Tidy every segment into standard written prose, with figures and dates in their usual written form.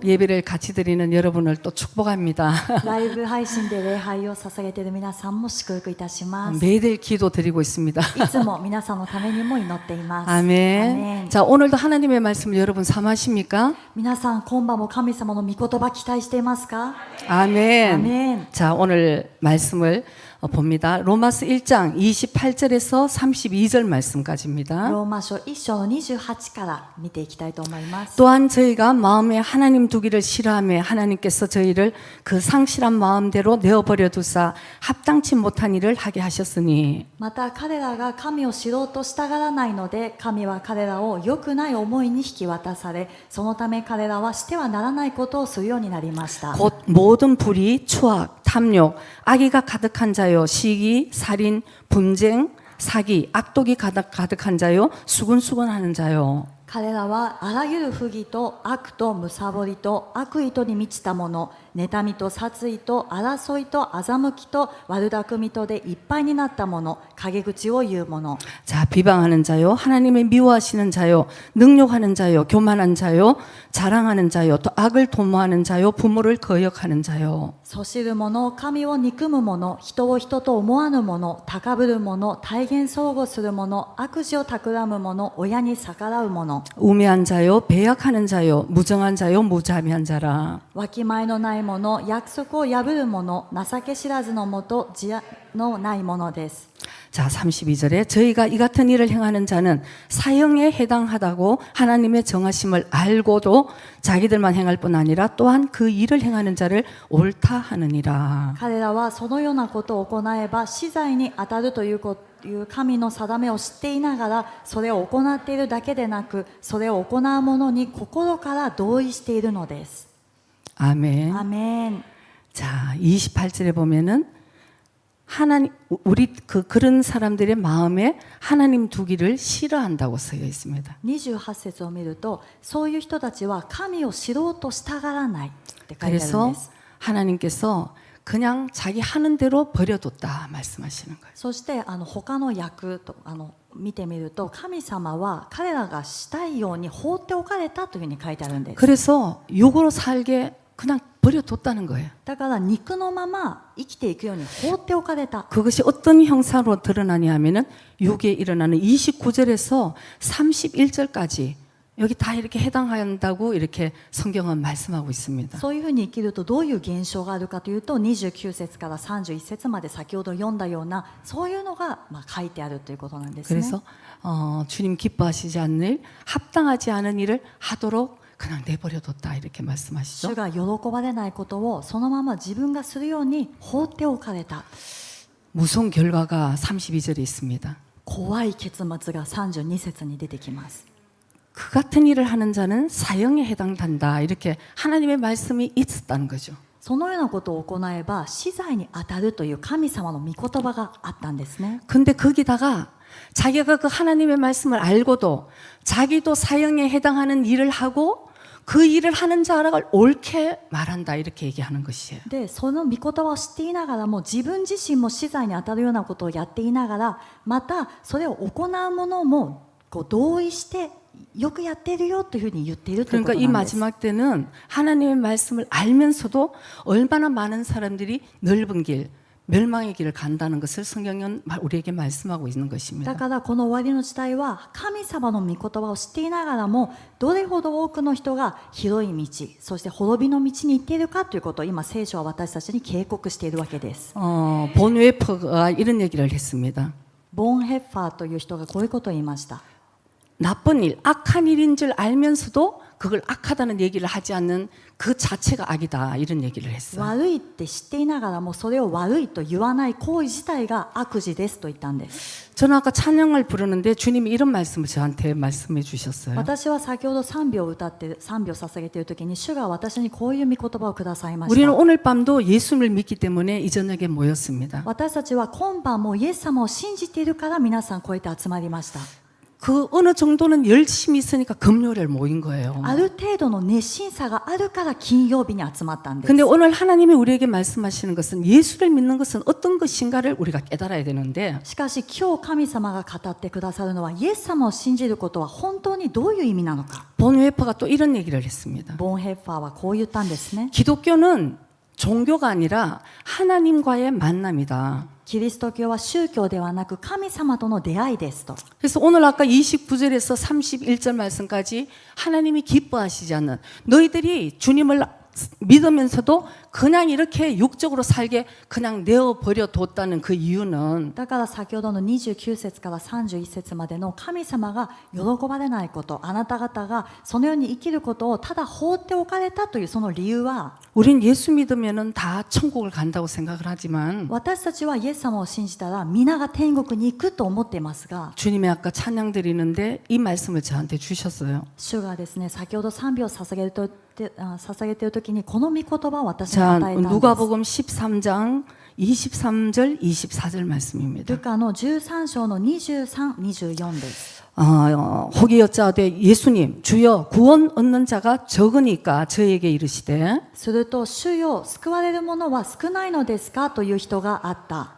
예배를 같이 드리는 여러분을 또 축복합니다. ライブ配信で礼拝を捧げている皆さんも祝福いたします。 매일 기도 드리고 있습니다. いつも皆さんのためにも祈っています。 아멘. 자, 오늘도 하나님의 말씀을 여러분 삼하십니까? 皆さん今晩も神様の御言葉期待していますか？ 아멘. 아멘. 자, 오늘 말씀을 봅니다. 로마서 1장 28절에서 32절 말씀까지입니다. ローマ書1章の28から見ていきたいと思います。 또한 저희가 마음에 하나님 두기를 싫어하며 하나님께서 저희를 그 상실한 마음대로 내어버려 두사 합당치 못한 일을 하게 하셨으니 また彼らが神を知ろうとしたがらないので、神は彼らを良くない思いに引き渡され、そのため彼らはしてはならないことをするようになりました。 곧 모든 불의, 추악, 탐욕, 악의가 가득한 자요 시기, 살인, 분쟁, 사기, 악독이 가득한 자요 수군수군하는 자요 彼らはあらゆる不義と悪と貪りと悪意とに満ちたもの、妬みと殺意と争いと欺きと悪巧みとでいっぱいになったもの、陰口を言うもの。 자, 비방하는 자요, 하나님을 미워하시는 자요, 능욕하는 자요, 교만한 자요, 자랑하는 자요, 또 악을 도모하는 자요, 부모를 거역하는 자요. そしる者、神を憎む者、人を人と思わぬ者、高ぶる者、大言相互する者、悪事を企む者、親に逆らう者。 우매한 자요, 배약하는 자요, 무정한 자요, 무자비한 자라. わきまえのない者、約束を破る者、情け知らずの者、慈愛のない者です。 자, 32절에 저희가 이 같은 일을 행하는 자는 사형에 해당하다고 하나님의 정하심을 알고도 자기들만 행할 뿐 아니라 또한 그 일을 행하는 자를 옳다 하느니라. 彼らはそのようなことを行えば死罪に当たるという神の定めを知っていながら、それを行っているだけでなく、それを行う者に心から同意しているのです。 아멘. アメン。 자, 28절에 보면은 하나님 우리 그런 사람들의 마음에 하나님 두기를 싫어한다고 쓰여 있습니다. 28節を見ると、そういう人たちは神を知ろうとしたがらないって書いてあるん 그래서 です。 하나님께서 그냥 자기 하는 대로 버려뒀다 말씀하시는 거예요. そして他の訳と見てみると、神様は彼らがしたいように放っておかれたというふうに書いてあるんです。 그래서 욕으로 살게 그냥 버려뒀다는 거예요. だから肉のまま生きていくように放っておかれた。 그것이 어떤 형사로 드러나냐 하면은 6에 일어나는 29절에서 31절까지 여기 다 이렇게 해당한다고 이렇게 성경은 말씀하고 있습니다. そういうふうに生きるとどういう現象があるかというと、29節から31節まで先ほど読んだようなそういうのが書いてあるということなんですね。 그래서 주님 기뻐하시지 않는 일, 합당하지 않은 일을 하도록 그냥 내버려뒀다 이렇게 말씀하시죠. 主が喜ばれないことをそのまま自分がするように放っておかれた。 무서운 결과가 32절에 있습니다. 怖い結末が32節に出てきます。 그 같은 일을 하는 자는 사형에 해당한다 이렇게 하나님의 말씀이 있었다는 거죠. そのようなことを行えば死罪に当たるという神様の御言葉があったんですね。 근데 거기다가 자기가 그 하나님의 말씀을 알고도 자기도 사형에 해당하는 일을 하고 그 일을 하는 자를 옳게 말한다 이렇게 얘기하는 것이에요. で、その御言葉を知っていながらも自分自身も死罪に当たるようなことをやっていながら、またそれを行う者も同意してよくやっているよというふうに言っているというこ 그러니까 と 이 なんです。 마지막 때는 하나님의 말씀을 알면서도 얼마나 많은 사람들이 넓은 길, 멸망의 길을 간다는 것을 성경은 우리에게 말씀하고 있는 だ 것입니다. からこの終わりの時代は神様の御言葉を知っていながらもどれほど多くの人が広い道、そして滅びの道に行っているかということを今聖書は私たちに警告しているわけです。 본 웨퍼가 이런 얘기를 했습니다. ボン・ヘッファーという人がこういうことを言いました。 나쁜 일, 악한 일인 줄 알면서도 그걸 악하다는 얘기를 하지 않는 그 자체가 악이다 이런 얘기를 했어요. 悪いって知っていながらもそれを悪いと言わない行為自体が悪事ですと言ったんです。 저는 아까 찬양을 부르는데 주님이 이런 말씀을 저한테 말씀해 주셨어요. 私は先ほど賛美を歌って賛美を捧げている時に主が私にこういう御言葉をくださいまし 우리는 た。 오늘 밤도 예수를 믿기 때문에 이 저녁에 모였습니다. 私たちは今晩もイエス様を信じているから皆さんこうやって集まりました。그 어느 정도는 열심히 있으니까 금요일에 모인 거예요. ある程度の熱心さがあるから金曜日に集まったんです。 근데 오늘 하나님이 우리에게 말씀하시는 것은 예수를 믿는 것은 어떤 것인가를 우리가 깨달아야 되는데 しかし今日神様が語ってくださるのはイエス様を信じることは本当にどういう意味なのか。 본회퍼가 또 이런 얘기를 했습니다. ボンヘッファーはこう言ったんですね。 기독교는 종교가 아니라 하나님과의 만남이다. キリスト教は宗教ではなく神様との出会いですと。 그래서 오늘 아까 29절에서 31절 말씀까지 하나님이 기뻐하시지 않는 너희들이 주님을 믿으면서도 그냥 이렇게 육적으로 살게 그냥 내어버려 뒀다는 그 이유는 だから先ほどの29節から31節までの神様が喜ばれないこと、あなた方がそのように生きることをただ放っておかれたというその理由は、 우린 예수 믿으면은 다 천국을 간다고 생각을 하지만 私たちはイエス様を信じたら皆が天国に行くと思っていますが、 주님이 아까 찬양 드리는데 이 말씀을 저한테 주셨어요. 主がですね、先ほど賛美を捧げている時にこの御言葉を私に 자, 与えたんです。 누가복음 13장 23절 24절 말씀입니다. ルカの13章の23、24です。 혹이 여짜오되 예수님 주여 구원 얻는 자가 적으니까 저에게 이르시되 すると、主よ、救われる者は少ないのですかという人があった。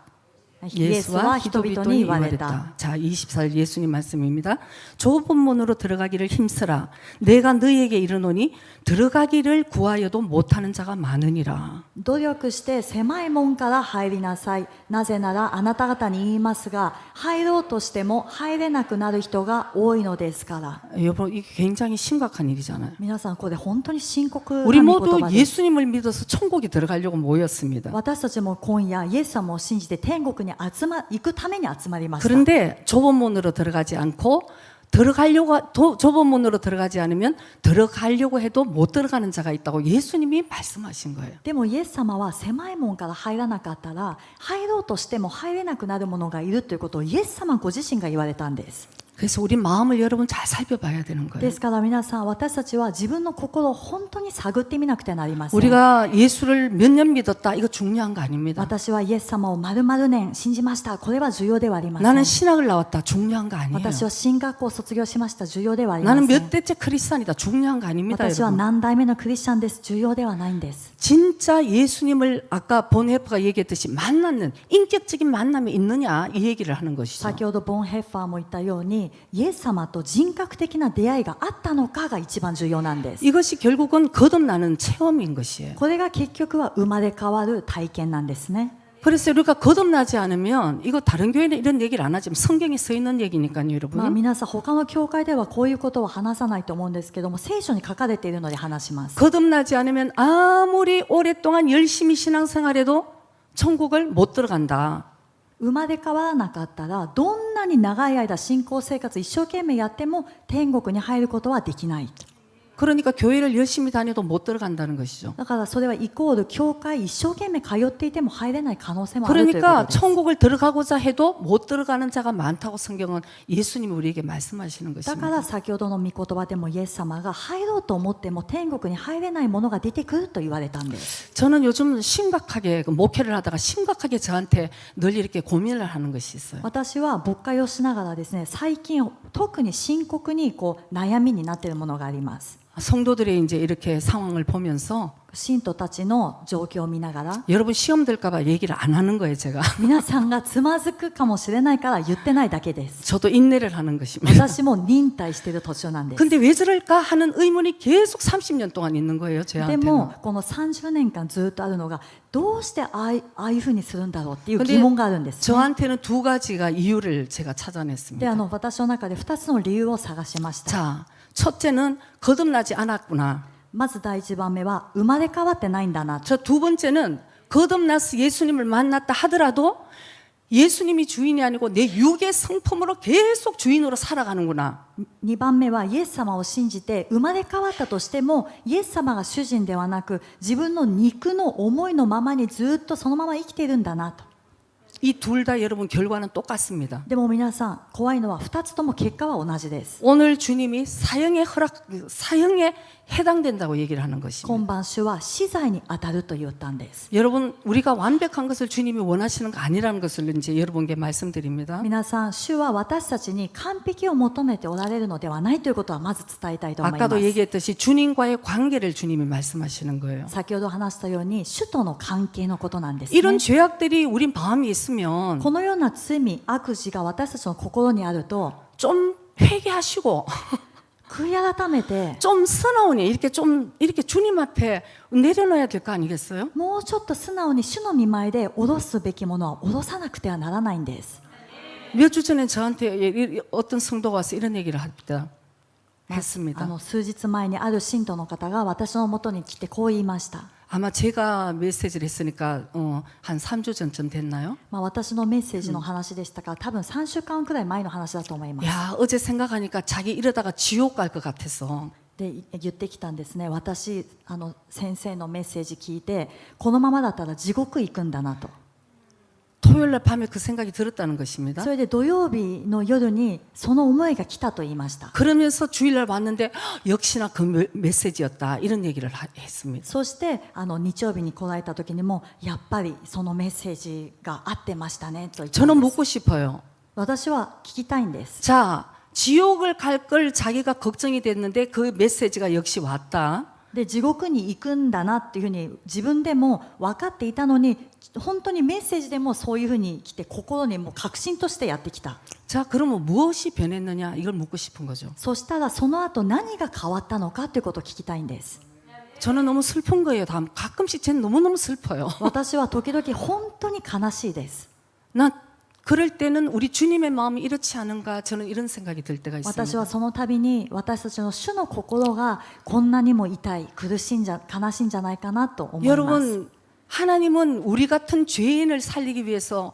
イエスは 예수와 人々 히도비토니 に言われた。 이말했다. 자, 24절 예수님 말씀입니다. 좁은 문으로 들어가기를 힘쓰라. 내가 너희에게 이르노니 들어가기를 구하여도 못하는 자가 많으니라. 努力して狭い門から入りなさい。なぜならあなた方に言いますが、入ろうとしても入れなくなる人が多いのですから。 여러분 이게 굉장히 심각한 일이잖아요. 皆さん、これ本当に深刻な 우리 御 모두 言葉です。 예수님을 믿어서 천국에 들어가려고 모였습니다. 私たちも今夜イエス様を信じて天国に行くために集まりました。 그런데 좁은 문으로 들어가지 않고 좁은 문으로 들어가지 않으면 들어가려고 해도 못 들어가는 자가 있다고 예수님이 말씀하신 거예요. でもイエス様は狭い門から入らなかったら入ろうとしても入れなくなる者がいるということをイエス様ご自身が言われたんです。 그래서 우리 마음을 여러분 잘 살펴봐야 되는 거예요. ですから皆さん、私たちは自分の心を本当に探ってみなくてなりません。 우리가 예수를 몇 년 믿었다 이거 중요한 거 아닙니다. 私はイエス様を丸々年信じました。これは重要ではありません。 나는 신학을 나왔다 중요한 거 아니에요. 私は進学校を卒業しました。重要ではありませ 나는 ん。 몇 대째 크리스찬이다 중요한 거 아닙니다. 私は 여러분. 何代目のクリスチャンです。重要ではないんです。 진짜 예수님을 아까 본헤프가 얘기했듯이 만나는 인격적인 만남이 있느냐 이 얘기를 하는 것이죠. 先ほどボンヘッファーも言ったように、イエス様と人格的な出会いがあったのかが一番重要なんです。 이것이 결국은 거듭나는 체험인 것이에요. これが結局は生まれ変わる体験なんですね。 그래서 우리가 거듭나지 않으면 이거 다른 교회는 이런 얘기를 안 하지만 성경에 써 있는 얘기니까요, 여러분. 皆さん他の教会ではこういうことを話さないと思うんですけども、聖書に書かれているので話します。 거듭나지 않으면 아무리 오랫동안 열심히 신앙생활해도 천국을 못 들어간다. 生まれ変わらなかったらどんなに長い間信仰生活一生懸命やっても天国に入ることはできない。 그러니까 교회를 열심히 다녀도 못 들어간다는 것이죠. だからそれはイコール教会一生懸命通っていても入れない可能性もあるということ 그러니까 です。 천국을 들어가고자 해도 못 들어가는 자가 많다고 성경은 예수님이 우리에게 말씀하시는 だか 것입니다. ら先ほどの御言葉でもイエス様が入ろうと思っても天国に入れないものが出てくると言われたんです。 저는 요즘 심각하게 목회를 하다가 심각하게 저한테 늘 이렇게 고민을 하는 것이 있어요. 私は牧会をしながらですね、最近特に深刻に悩みになっているものがあります。 성도들의 이제 이렇게 상황을 보면서 信徒たちの状況を見ながら 여러분 시험 들까봐 얘기를 안 하는 거예요, 제가. 皆さんがつまずくかもしれないから言ってないだけです。 저도 인내를 하는 것입니다. 私も忍耐している途中なんです。 근데 왜 저럴까 하는 의문이 계속 30년 동안 있는 거예요, で 저한테는. もこの30年間ずっとあるのがどうしてああいうふうにするんだろうっていう 근데 疑問があるんです、ね。 저한테는 두 가지가 이유를 제가 で 찾아냈습니다. 私の中で2つの理由を探しました。 자, 첫째는 거듭나지 않았구나. まず第1番目は生まれ変わってないんだな。 저 두 번째는 거듭나서 예수님을 만났다 하더라도 예수님이 주인이 아니고 내 육의 성품으로 계속 주인으로 살아가는구나. 2番目はイエス様を信じて生まれ変わったとしてもイエス様が主人ではなく自分の肉の思いのままにずっとそのまま生きているんだなと。이 둘 다 여러분 결과는 똑같습니다. でも皆さん怖いのは2つとも結果は同じです。 오늘 주님이 사형에 해당된다고 얘기를 하는 것입니다. 今晩主は死罪に当たると言ったんです。 여러분 우리가 완벽한 것을 주님이 원하시는 거 아니라는 것을 이제 여러분께 말씀드립니다. 皆さん主は私たちに完璧を求めておられるのではないということはまず伝えたいと思います。 아까도 얘기했듯이 주님과의 관계를 주님이 말씀하시는 거예요. 先ほど話したように主との関係のことなんです 이런 ね。 죄악들이 우리 마음에 있으면 このような罪悪事が私たちの心にあると 좀 회개하시고 悔い改めて 좀 서나오니 이렇게 주님 앞에 내려놔야 될 거 아니겠어요? もうちょっと素直に主の御前で下ろすべきものは下ろさなくてはならないんです。 몇 주 전에 저한테 어떤 성도가 와서 이런 얘기를 했습니다. 数日前にある信徒の方が私のもとに来てこう言いました。 아마 제가 메시지를 했으니까 한 3주 전쯤 됐나요? 私のメッセージの話でしたから多分3週間くらい前の話だと思います。 야, 어제 생각하니까 자기 이러다가 지옥 갈 것 같아서 で言ってきたんですね。私先生のメッセージ聞いてこのままだったら地獄行くんだなと。 토요일 날 밤에 그 생각이 들었다는 것입니다. それで土曜日の夜にその思いが来たと言いました。 그러면서 주일날 왔는데 역시나 그 메시지였다 이런 얘기를 했습니다. そして日曜日に来られた時にもやっぱりそのメッセージが合ってましたねと言ったん 저는 です。 묻고 싶어요. 私は聞きたいんです。 자, 지옥을 갈 걸 자기가 걱정이 됐는데 그 메시지가 역시 왔다. で地獄に行くんだなっていうふうに自分でも分かっていたのに本当にメッセージでもそういうふうに来て心にもう確信としてやってきた。 자, 그러면 무엇이 변했느냐 이걸 묻고 싶은 거죠. そしたらその後何が変わったのかということを聞きたいんです。 저는 너무 슬픈 거예요. 가끔씩 쟤는 너무너무 슬퍼요. 私は時々本当に悲しいです。 나 그럴 때는 우리 주님의 마음이 이렇지 않은가 저는 이런 생각이 들 때가 私 있습니다. はその度に私たちの主の心がこんなにも痛い苦しい悲しいんじゃないかなと思います。 여러분 하나님은 우리 같은 죄인을 살리기 위해서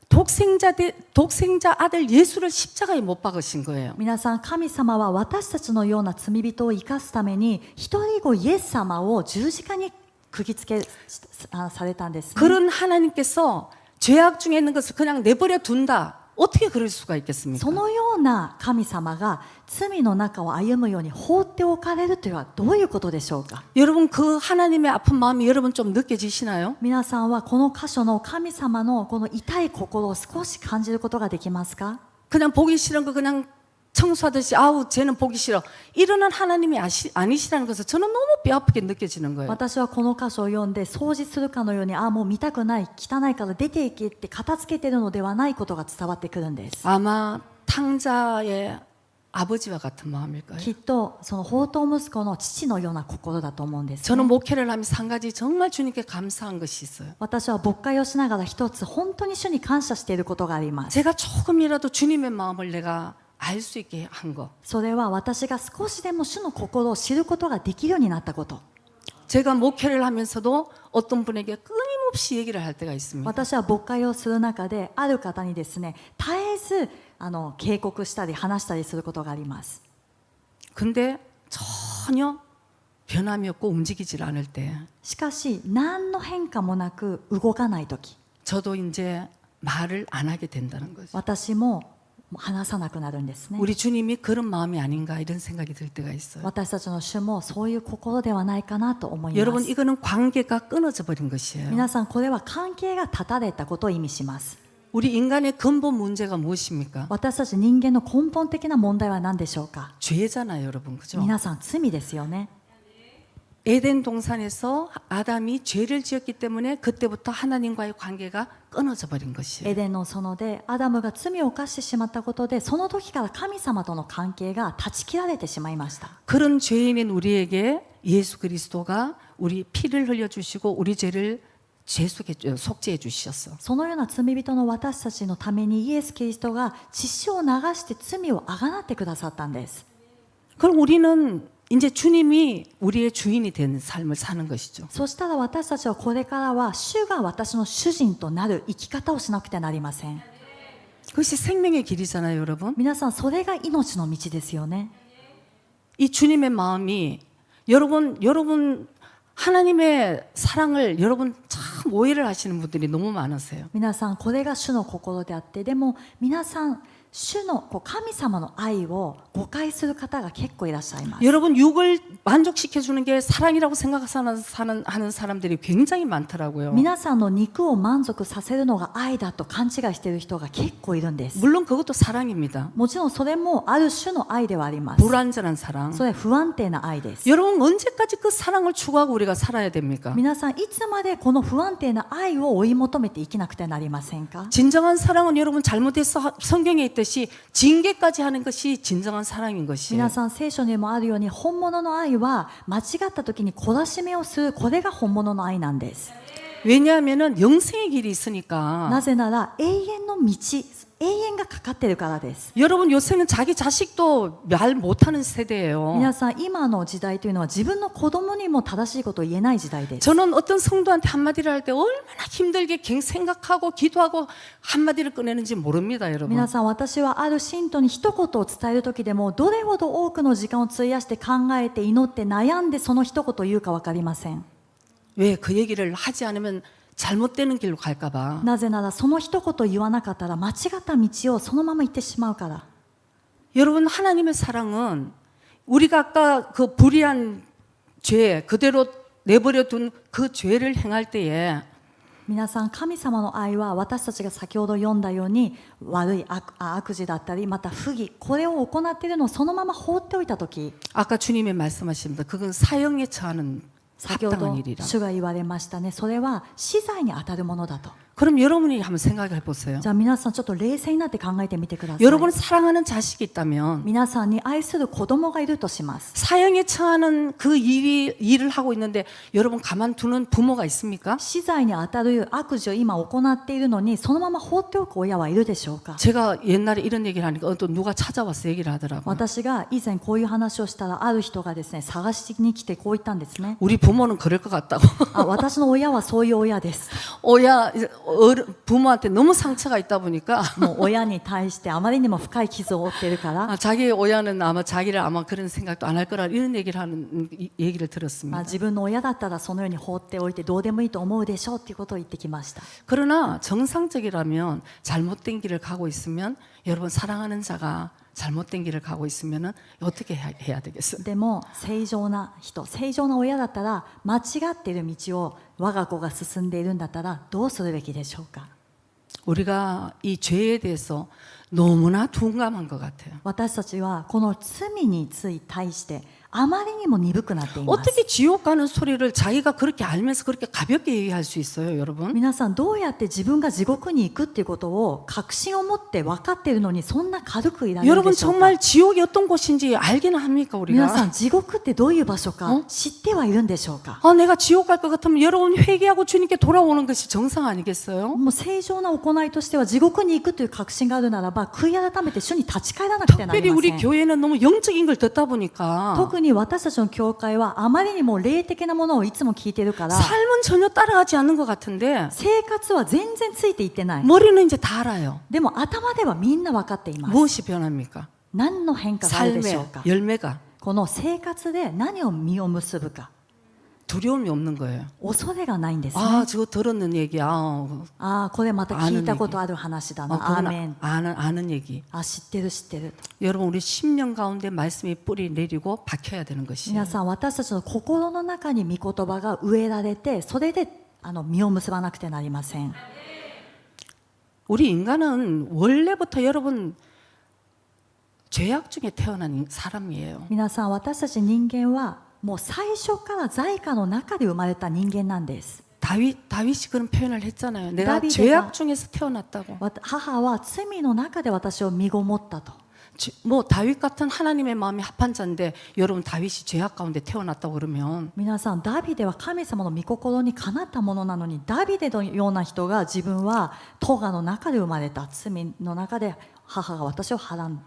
독생자 아들 예수를 십자가에 못 박으신 거예요. 皆さん神様は私たちのような罪人を生かすために一人子イエス様を十字架に釘付けされたんです、ね。 그런 하나님께서 죄악 중에 있는 것을 그냥 내버려 둔다. 어떻게 그럴 수가 있겠습니까? そのような神様が罪の中を歩むように放っておかれるというのはどういうことでしょうか。 여러분 그 하나님의 아픈 마음이 여러분 좀 느껴지시나요? 皆さんはこの箇所の神様のこの痛い心を少し感じることができますか。 그냥 보기 싫은 거 그냥 청소하듯이 아우 쟤는 보기 싫어 이러는 하나님이 아니시라는 것을 저는 너무 뼈아프게 느껴지는 거예요. 私はこの箇所を読んで掃除するかのようにもう見たくない汚いから出ていけって片付けてるのではないことが伝わってくるんです。 아마 탕자의 아버지와 같은 마음일까요? きっとその放蕩息子の父のような心だと思うんです、ね。 저는 목회를 하면서 한 가지 정말 주님께 감사한 것이 있어요. 私は牧会をしながら一つ本当に主に感謝していることがあります。 제가 조금이라도 주님의 마음을 내가 알 수 있게 한 거. それは私が少しでも主の心を知ることができるようになったこと。 제가 목회를 하면서도 어떤 분에게 끊임없이 얘기를 할 때가 있습니다. 私は牧会をする中である方にですね絶えず警告したり話したりすることがあります。 근데 전혀 변함이 없고 움직이질 않을 때 しかし何の変化もなく動かない時 저도 이제 말을 안 하게 된다는 거죠. 私も話さなくなるんですね。 우리 주님이 그런 마음이 아닌가 이런 생각이 들 때가 있어요. 私たちの主もそういう心ではないかなと思いま 여러분 す。 이거는 관계가 끊어져 버린 것이에요. 皆さんこれは関係が断たれたことを意味します。 우리 인간의 근본 문제가 무엇입니까? 私たち人間の根本的な問題は何でしょうか。 죄잖아요, 여러분. 그죠? 皆さん罪ですよね。 에덴 동산에서 아담이 죄를 지었기 때문에 그때부터 하나님과의 관계가 끊어져 버린 것이에요. エデンの園でアダムが罪を犯してしまったことでその時から神様との関係が断ち切られてしまいました。 그런 죄인인 우리에게 예수 그리스도가 우리 피를 흘려주시고 우리 죄를 속죄해 주셨어. そのような罪人の私たちのためにイエス・キリストが血潮を流して罪をあがなってくださったんです。 그럼 우리는 이제 주님이 우리의 주인이 되는 삶을 사는 것이죠. そしたら私たちはこれからは主が私の主人となる生き方をしなくてはなりません。 그것이 생명의 길이잖아요, 여러분. 皆さんそれが命の道ですよね。 이 주님의 마음이 여러분 하나님의 사랑을 여러분 잘 참 오해를 하시는 분들이 너무 많으세요. 皆さんこれが主の心であって、でも皆さん主の神様の愛を誤解する方が結構いらっしゃいます。 여러분 육을 만족시켜 주는 게 사랑이라고 생각하는 사람들이 굉장히 많더라고요. 皆さんの肉を満足させるのが愛だと勘違いしている人が結構いるんです。 물론 그것도 사랑입니다. もちろんそれもある種の愛ではあります。 불완전한 사랑. それは不安定な愛です。 여러분 언제까지 그 사랑을 추구하고 우리가 살아야 됩니까? 皆さんいつまでこの不安定な愛を追い求めて生きなくてはなりませんか？ 진정한 사랑은 여러분 잘못해서 성경에 있듯이 징계까지 하는 것이 진정한 사랑인 것이에요. 皆さん聖書にもあるように本物の愛は間違った時に懲らしめをする、これが本物の愛なんです。 왜냐하면은 영생의 길이 있으니까. なぜなら永遠の道、永遠がかかっているからです。 여러분 요새는 자기 자식도 말 못하는 세대예요. 皆さん今の時代というのは自分の子供にも正しいことを言えない時代です。 저는 어떤 성도한테 한마디를 할 때 얼마나 힘들게 생각하고 기도하고 한마디를 꺼내는지 모릅니다, 여러분. 皆さん私はある信徒に一言を伝える時でもどれほど多くの時間を費やして考えて祈って悩んでその一言を言うか分かりません。 왜 그 얘기를 하지 않으면 잘못되는 길로 갈까 봐. なぜならその一言を言わなかったら間違った道をそのまま行ってしまうから。 여러분 하나님의 사랑은 우리가 아까 그 불의한 죄 그대로 내버려 둔 그 죄를 행할 때에 皆さん神様の愛は私たちが先ほど読んだように悪い悪事だったりまた不義、これを行っているのをそのまま放っておいた時、 아까 주님이 말씀하십니다. 그건 사형에 처하는 先ほど 합당한 일이라. 主が言われましたね。それは死罪に当たるものだと。 그럼 여러분이 한번 생각해 보세요. じゃあ皆さんちょっと冷静になって考えてみてください。 여러분 사랑하는 자식이 있다면 皆さんに愛する子供がいるとします。 사형에 처하는 그 일을 하고 있는데 여러분 가만두는 부모가 있습니까? 死罪に当たる悪事を今行っているのにそのまま放っておく親はいるでしょうか？ 제가 옛날에 이런 얘기를 하니까 또 누가 찾아와서 얘기를 하더라고요. 私が以前こういう話をしたらある人がですね探しに来てこう言ったんですね。 우리 부모는 그럴 것 같다고. あ、私の親はそういう親です。 부모한테 너무 상처가 있다 보니까 もう親に対してあまりにも深い傷を負っているから、 자기親는 아마 자기를 아마 그런 생각도 안 할 거라 이런 얘기를 하는 얘기를 ま 들었습니다. あ、自分の親だったらそのように放っておいてどうでもいいと思うでしょうっていうことを言ってきました。 그러나 정상적이라면 잘못된 길을 가고 있으면 여러분 사랑하는 자가 잘못된 길을 가고 있으면 어떻게 해야 되겠어요? でも正常な人、正常な親だったら間違っている道を我が子が進んでいるんだったらどうするべきでしょうか？ 우리가 이 죄에 대해서 너무나 둔감한 것 같아요. 私たちはこの罪に対してあまりにも鈍くなっています。 어떻게 지옥 가는 소리를 자기가 그렇게 알면서 그렇게 가볍게 얘기할 수 있어요, 여러분? 皆さんどうやって自分が地獄に行くっていうことを確信を持って分かっているのにそんな軽くいられる 여러분 でしょうか？ 정말 지옥이 어떤 곳인지 알기는 합니까, 皆さ 우리가? ん地獄ってどういう場所か知ってはいるんでしょうか？ 아, 내가 지옥 갈 것 같으면 여러분 회개하고 주님께 돌아오는 것이 정상 아니겠어요? もう正常な行いとしては地獄に行くという確信があるならば悔い改めて主に立ち返らなくてはなり 특별히 ま 우리 せん。 교회는 너무 영적인 걸 듣다 보니까 特に私たちの教会はあまりにも霊的なものをいつも聞いているから 삶은 전혀 따라가지 않는 것 같은데 生活は全然ついていってない。 머리는 이제 다 알아요. でも頭ではみんな分かっています。 무엇이 변합니까? 何の変化があるでしょう 삶의 か？ 열매가 この生活で何を実を結ぶか。 두려움이 없는 거예요. 恐れがないんですね。 아, 저거 들었는 얘기야. ああ、これまた聞いたことある話だな。アー 그건 メン。 아는 얘기. あ、知ってる知ってる。 여러분 우리 심령 가운데 말씀이 뿌리 내리고 박혀야 되는 것이에요. 皆さん私たちの心の中に御言葉が植えられてそれで実を結ばなくてなりません。 우리 인간은 원래부터 여러분 죄악 중에 태어난 사람이에요. 皆さん私たち人間はもう最初から罪禍の中で生まれた人間なんです。 다윗이 그런 표현을 했잖아요. 내가 다윗이가- 죄악 중에서 태어났다고. 母は罪の中で私を身ごもったと。 뭐 다윗 같은 하나님의 마음이 합한 자인데 여러분 다윗이 죄악 가운데 태어났다고 그러면 皆さんダビデは神様の御心にかなったものなのにダビデのような人が自分は咎の中で生まれた罪の中で母が私をはらん。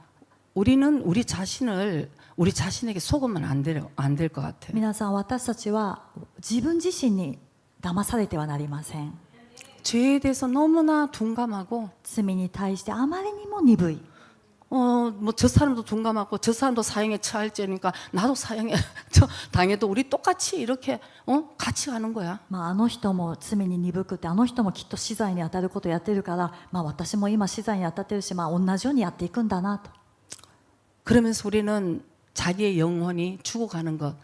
우리는 우리 자신에게 속으면 안 될 것 같아요. 皆さん私たちは自分自身に騙されてはなりません。 죄에 대해서 너무나 둔감하고 罪に対してあまりにも鈍い。뭐 저 사람도 둔감하고 저 사람도 사형에 처할지니까 나도 사형에 당해도 우리 똑같이 이렇게 같이 가는 거야. あの人も罪に鈍くってあの人もきっと死罪に当たることをやってるから、私も今死罪に当たってるし、同じようにやっていくんだなと。 그러면서 우리는 자기의 영혼이 죽어가는 것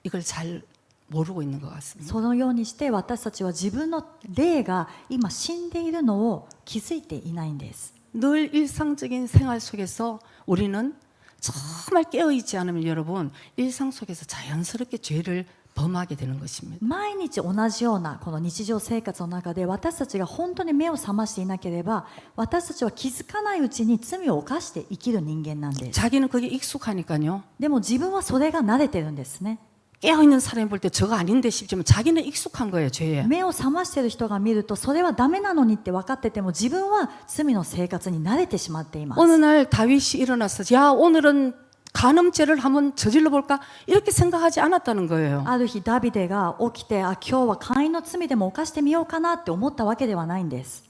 이걸 잘 모르고 있는 것 같습니다. そのようにして私たちは自分の霊が今死んでいるのを気づいていないんです。 늘 일상적인 생활 속에서 우리는 정말 깨어있지 않으면 여러분 일상 속에서 자연스럽게 죄를 범하게 되는 것입니다. 毎日同じようなこの日常生活の中で私たちが本当に目を覚ましていなければ私たちは気づかないうちに罪を犯して生きる人間なんです。 자기는 그게 익숙하니까요. でも自分はそれが慣れてるんですね。 깨어있는 사람이 볼 때 저거 아닌데 싶지만 자기는 익숙한 거예요, 죄에. 目を覚ましている人が見るとそれはダメなのにって分かってても自分は罪の生活に慣れてしまっています。 어느 날 다윗이 일어나서 야 오늘은 간음죄를 한번 저질러 볼까 이렇게 생각하지 않았다는 거예요. ある日ダビデが起きて今日は姦淫の罪でも犯してみようかなって思ったわけではないんです。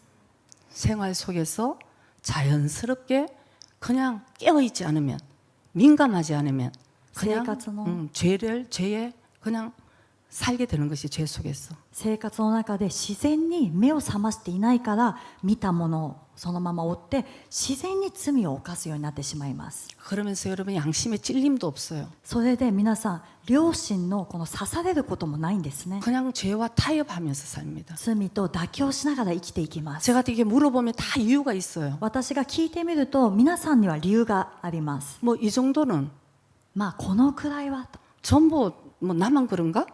생활 속에서 자연스럽게 그냥 깨어있지 않으면 민감하지 않으면 그냥 죄에 그냥 살게 되는 것이 죄 속에서. 生活の中で自然に目を覚ましていないから見たものをそのまま追って自然に罪を犯すようになってしまいます。 그러면서 여러분 양심에 찔림도 없어요. それで皆さん良心のこの刺されることもないんですね。 그냥 죄와 타협하면서 삽니다. 罪と妥協しながら生きていきます。 제가 되게 물어보면 다 이유가 있어요. 私が聞いてみると皆さんには理由があります。 뭐 이 정도는 このくらいはと。 전부 뭐 나만 그런가?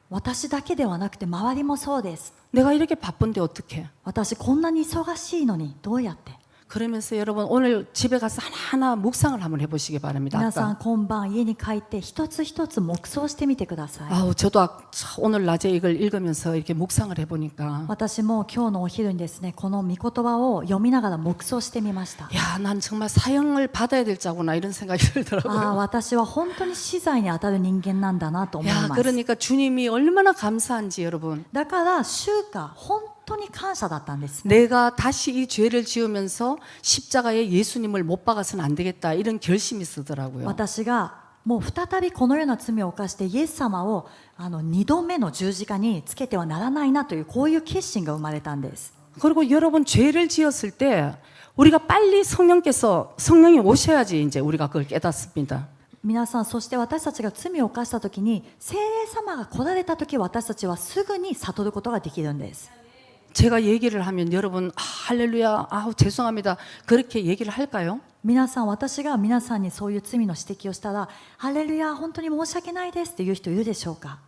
私だけではなくて周りもそうです。 내가 이렇게 바쁜데 어떡해? 私こんなに忙しいのにどうやって。 그러면서 여러분 오늘 집에 가서 하나하나 묵상을 한번 해보시기 바랍니다. 皆さん 아까. 今晩家に帰って一つ一つ黙想してみてください。 아우 저도 오늘 낮에 이걸 읽으면서 이렇게 묵상을 해보니까 私も今日のお昼にですねこの御言葉を読みながら黙想してみました。 야, 난 정말 사형을 받아야 될 자구나 이런 생각이 들더라고요. 私は本当に死罪に当たる人間なんだなと思い 야, ます。 그러니까 주님이 얼마나 감사한지 여러분. だから主が本当に感謝だったんですね。 내가 다시 이 죄를 지으면서 십자가에 예수님을 못 박아서는 안 되겠다 이런 결심이 쓰더라고요. 私がもう再びこのような罪を犯してイエス様を2度目の十字架につけてはならないなというこういう決心が生まれたんです。 그리고 여러분 죄를 지었을 때 우리가 빨리 성령이 오셔야지 이제 우리가 그걸 깨닫습니다. 皆さんそして私たちが罪を犯した時に聖霊様が来られた時私たちはすぐに悟ることができるんです。 제가 얘기를 하면 여러분 할렐루야 죄송합니다 그렇게 얘기를 할까요? 皆さん私が皆さんにそういう罪の指摘をしたらハレルヤ本当に申し訳ないですっていう人いるでしょうか。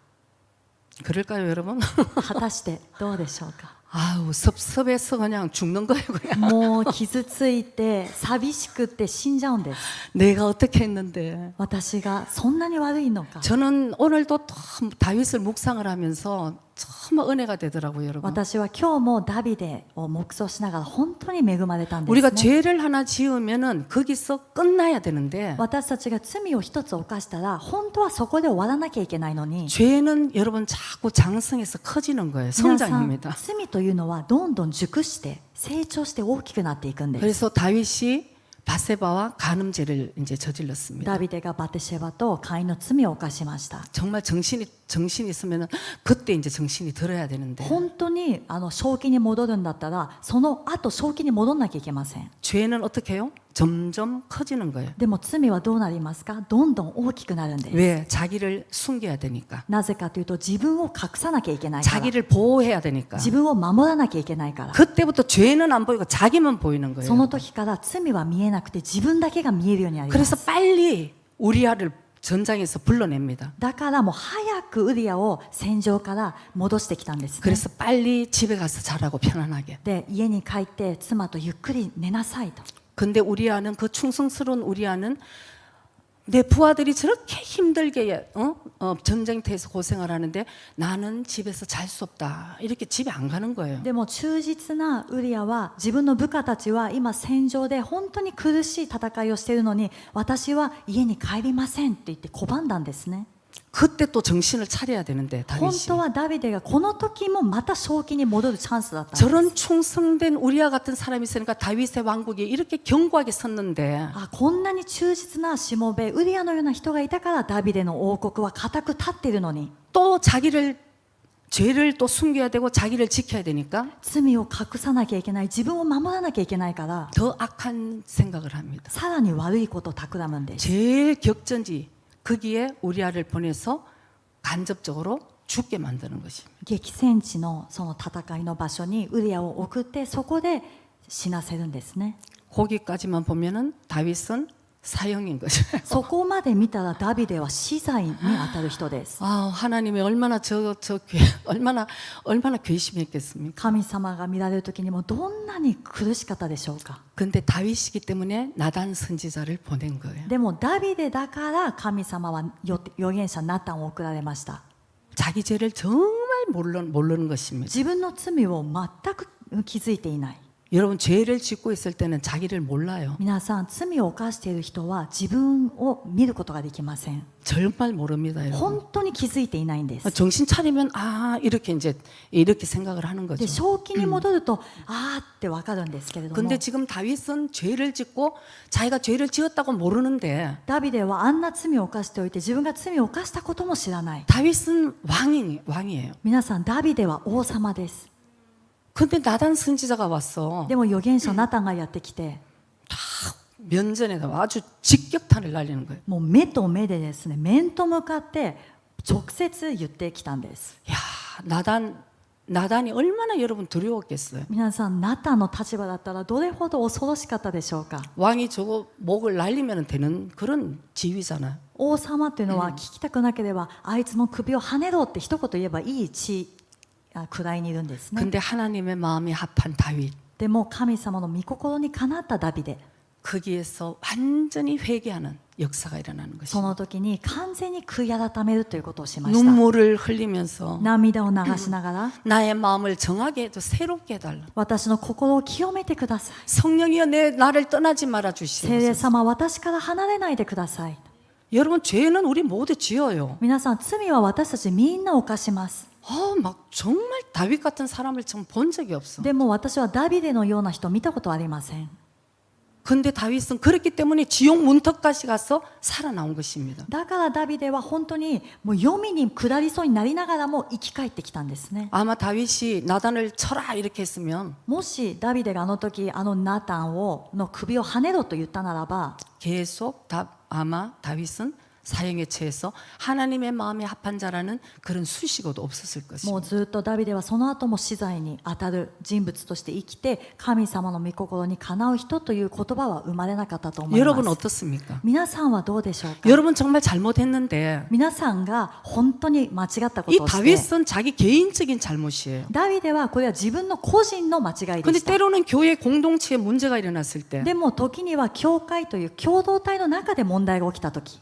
그럴까요 여러분? 果たしてどうでしょうか。 아우 섭섭해서 그냥 죽는 거예요 그냥. もう傷ついて寂しくって死んじゃうんです。 내가 어떻게 했는데. 私がそんなに悪いのか。 저는 오늘도 또 다윗을 묵상을 하면서 정말 은혜가 되더라고요 여러분. 私は今日もダビデを黙想しながら本当に恵まれたんです 우리가 ね。 죄를 하나 지으면은 거기서 끝나야 되는데 私たちが罪を一つ犯したら本当はそこで終わらなきゃいけないのに 죄는 여러분 자꾸 장성해서 커지는 거예요. 皆さん 성장입니다. 罪というのはどんどん熟して成長して大きくなっていくんです。 그래서 다윗이 바세바와 간음죄를 이제 저질렀습니다. ダビデがバテシェバと姦淫の罪を犯しました。 정말 정신이 있으면은 그때 이제 정신이 들어야 되는데 本当に正気に戻るんだったらその後正気に戻んなきゃいけません。 죄는 어떻게 해요? 점점 커지는 거예요. でも罪はどうなりますか。どんどん大きくなるんです。 왜? 자기를 숨겨야 되니까. なぜかというと自分を隠さなきゃいけないから。 자기를 보호해야 되니까. 自分を守らなきゃいけないから。 그때부터 죄는 안 보이고 자기만 보이는 その 거예요. 時から罪は見えなくて自分だけが見えるようになりま 그래서 す。 빨리 우리아를 전장에서 불러냅니다. だからもう早くウリアを戦場から戻してきたんですね。 그래서 빨리 집에 가서 자라고 편안하게. で家に帰って妻とゆっくり寝なさいと。 근데 우리아는 그 충성스러운 우리아는 내 부하들이 저렇게 힘들게 전쟁터에서 고생을 하는데 나는 집에서 잘 수 없다. 이렇게 집에 안 가는 거예요. でも忠実なウリアは自分の部下たちは今戦場で本当に苦しい戦いをしているのに私は家に帰りませんって言って拒んだんですね。 그때 또 정신을 차려야 되는데 本 다윗이 当はダビデがこの時もまた正気に戻るチャンスだったんです。 저런 충성된 우리와 같은 사람이 있으니까 다윗의 왕국이 이렇게 견고하게 섰는데 あ、こんなに忠実なしもべウリアのような人がいたからダビデの王国は固く立っているのに、 또 자기를 죄를 또 숨겨야 되고 자기를 지켜야 되니까 罪を隠さなきゃいけない、自分を守らなきゃいけないから 더 악한 생각을 합니다. さらに悪いことを企むんです。 제일 격전지 거기에 우리아를 보내서 간접적으로 죽게 만드는 것입니다. 激戦地のその戦いの場所にウリアを送ってそこで死なせるんですね。 거기까지만 보면은 다윗은 사형인 거죠. そこまで見たらダビデは死罪に当たる人です。 아, 하나님이 얼마나 얼마나 괘씸했겠습니까? 神様が見られる時にもどんなに苦しかったでしょうか。 근데 다윗이기 때문에 나단 선지자를 보낸 거예요. でもダビデだから神様は預言者ナタンを送られました。 자기 죄를 정말 모르는 것입니다. 自分の罪を全く気づいていない。 여러분 죄를 짓고 있을 때는 자기를 몰라요. 皆さん罪を犯している人は自分を見ることができません。 정말 모릅니다. 여러분. 本当に気づいていないんです。 정신 차리면 아 이렇게 이제 이렇게 생각을 하는 で 거죠. 正気に戻ると、あーってわかるんですけれども、 근데 지금 다윗은 죄를 짓고 자기가 죄를 지었다고 모르는데 ダビデはあんな罪を犯しておいて自分が罪を犯したことも知らない。 다윗은 왕이에요. 皆さんダビデは王様です。 근데 나단 선지자가 왔어. でも預言者ナタンがやってきて、 면전에다 아주 직격탄을 날리는 거예요. もう目と目でですね、面と向かって直接言ってきたんです。 야 나단이 얼마나 여러분 두려웠겠어요. 皆さんナタンの立場だったらどれほど恐ろしかったでしょうか。 왕이 저거 목을 날리면 되는 그런 지위잖아요. 王様っていうのは聞きたくなければ、あいつの首をはねろって一言言えばいい位にいるんですね。 근데 하나님의 마음이 합한 다윗 でも神様の御心にかなったダビデ、 거기에서 완전히 회개하는 역사가 일어나는 そ 것입니다. の時に完全に悔い改めるということをしました。 눈물을 흘리면서 涙を流しながら、 나의 마음을 정하게 해도 새롭게 해달라. 私の心を清めてください。 성령이여 나를 떠나지 말아 聖霊 주시옵소서. 様、私から離れないでください。 여러분 죄는 우리 모두 지어요. 皆さん、罪は私たちみんな犯します。 막 정말 다윗 같은 사람을 좀 본 적이 없어. でも私はダビデのような人を見たことはありません。 근데 다윗은 그렇기 때문에 지옥 문턱까지 가서 살아나온 것입니다. だからダビデは本当にもう黄泉に下りそうになりながらも生き返ってきたんですね。 아마 다윗이 나단을 쳐라 이렇게 했으면 もしダビデがあの時あのナタンの首をはねろと言ったならば、 계속 아마 다윗은 사형에 처해서 하나님의 마음에 합한 자라는 그런 수식어도 없었을 もう 것입니다. ずっとダビデはその後も死罪に当たる人物として生きて、神様の御心にかなう人という言葉は生まれなかったと思い 여러분 ます。 어떻습니까? 皆さんはどうでしょうか。 여러분 정말 잘못했는데 皆さんが本当に間違ったこ 이 とをして、 다윗은 자기 개인적인 잘못이에요. ダビデはこれは自分の個人の間違いで 근데 した。 때로는 교회 공동체에 문제가 일어났을 때 でも時には教会という共同体の中で問題が起きた時、